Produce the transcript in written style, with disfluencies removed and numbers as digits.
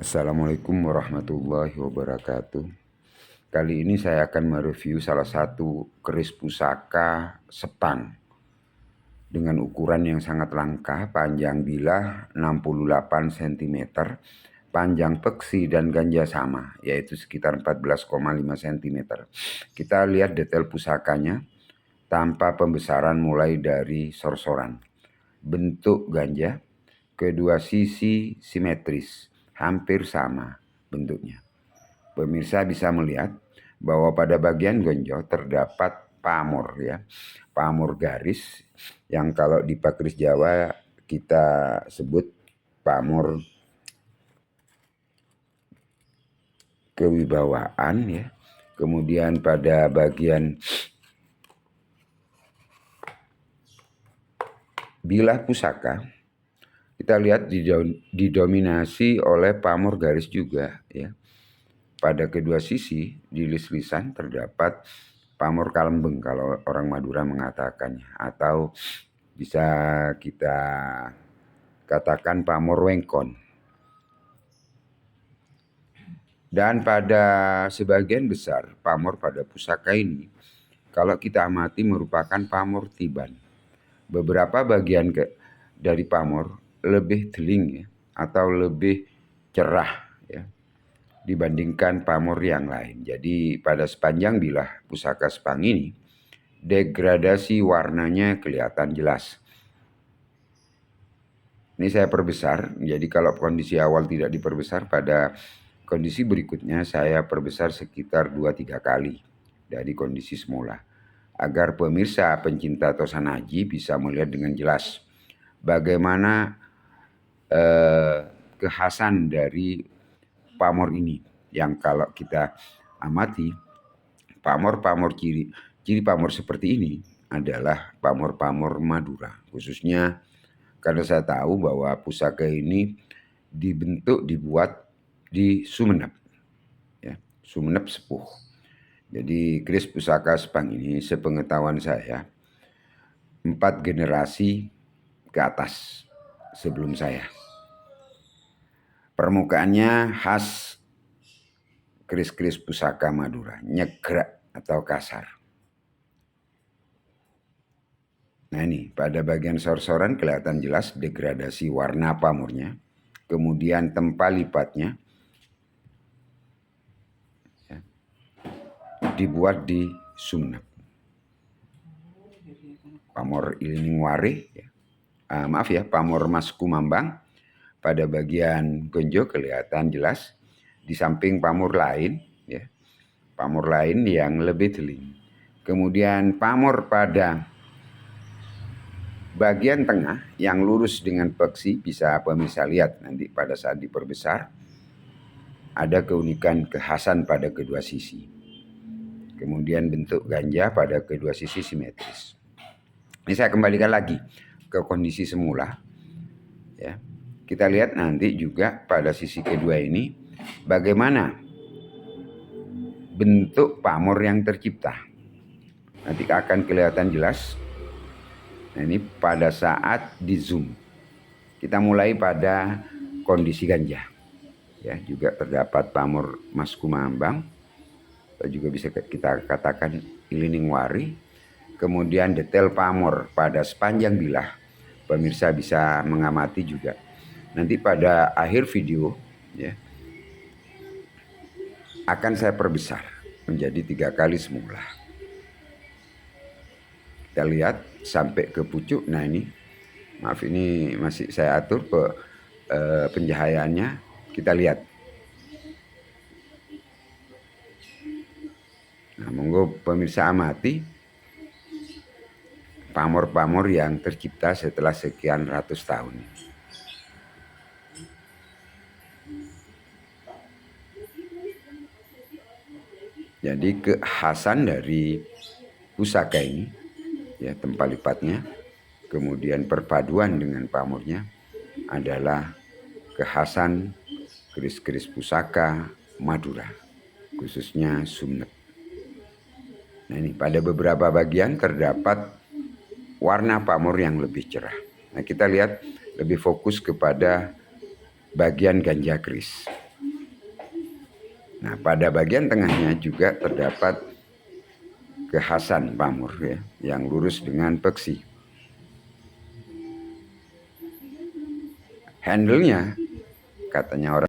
Assalamualaikum warahmatullahi wabarakatuh. Kali ini saya akan mereview salah satu keris pusaka Sepang dengan ukuran yang sangat langka, panjang bilah 68 cm, panjang peksi dan ganja sama, yaitu sekitar 14,5 cm. Kita lihat detail pusakanya tanpa pembesaran mulai dari sorsoran. Bentuk ganja, kedua sisi simetris, hampir sama bentuknya. Pemirsa bisa melihat bahwa pada bagian gonjo terdapat pamor ya. Pamor garis yang kalau di Pakris Jawa kita sebut pamor kewibawaan ya. Kemudian pada bagian bilah pusaka kita lihat didominasi oleh pamor garis juga ya. Pada kedua sisi di lis-lisan terdapat pamor kalembeng kalau orang Madura mengatakannya, atau bisa kita katakan pamor wengkon. Dan pada sebagian besar pamor pada pusaka ini kalau kita amati merupakan pamor tiban. Beberapa bagian dari pamor lebih teling ya, atau lebih cerah ya, dibandingkan pamor yang lain. Jadi pada sepanjang bilah pusaka Sepang ini degradasi warnanya kelihatan jelas. Ini saya perbesar, jadi kalau kondisi awal tidak diperbesar, pada kondisi berikutnya saya perbesar sekitar 2-3 kali dari kondisi semula, agar pemirsa pencinta Tosanaji bisa melihat dengan jelas bagaimana kekhasan dari pamor ini, yang kalau kita amati pamor-pamor ciri pamor seperti ini adalah pamor-pamor Madura, khususnya karena saya tahu bahwa pusaka ini dibuat di Sumeneb ya, Sumeneb Sepuh. Jadi keris pusaka Sepang ini sepengetahuan saya 4 generasi ke atas sebelum saya. Permukaannya khas keris-keris pusaka Madura, nyegrak atau kasar. Nah ini pada bagian sorsoran kelihatan jelas degradasi warna pamornya, kemudian tempat lipatnya ya, dibuat di Sumeneb. Pamor Iliningwari ya. Maaf ya, pamor Mas Kumambang pada bagian gonjo kelihatan jelas, di samping pamor lain ya, pamor lain yang lebih teling. Kemudian pamor pada bagian tengah yang lurus dengan peksi, bisa pemirsa lihat nanti pada saat diperbesar, ada keunikan kekhasan pada kedua sisi. Kemudian bentuk ganja pada kedua sisi simetris. Ini saya kembalikan lagi ke kondisi semula ya. Kita lihat nanti juga pada sisi kedua ini bagaimana bentuk pamor yang tercipta. Nanti akan kelihatan jelas. Nah, ini pada saat di zoom. Kita mulai pada kondisi ganja. Ya, juga terdapat pamor Mas Kumambang. Atau juga bisa kita katakan Iliningwari. Kemudian detail pamor pada sepanjang bilah. Pemirsa bisa mengamati juga. Nanti pada akhir video ya, akan saya perbesar menjadi 3 kali semula. Kita lihat sampai ke pucuk. Nah ini, maaf ini masih saya atur pencahayaannya. Kita lihat. Nah, monggo pemirsa amati pamor-pamor yang tercipta setelah sekian ratus tahun. Jadi kekhasan dari pusaka ini ya, tempat lipatnya, kemudian perpaduan dengan pamornya adalah kekhasan keris-keris pusaka Madura, khususnya Sumeneb. Nah ini pada beberapa bagian terdapat warna pamor yang lebih cerah. Nah kita lihat lebih fokus kepada bagian ganja keris. Nah, pada bagian tengahnya juga terdapat kekhasan pamor ya, yang lurus dengan peksi. Handle-nya katanya orang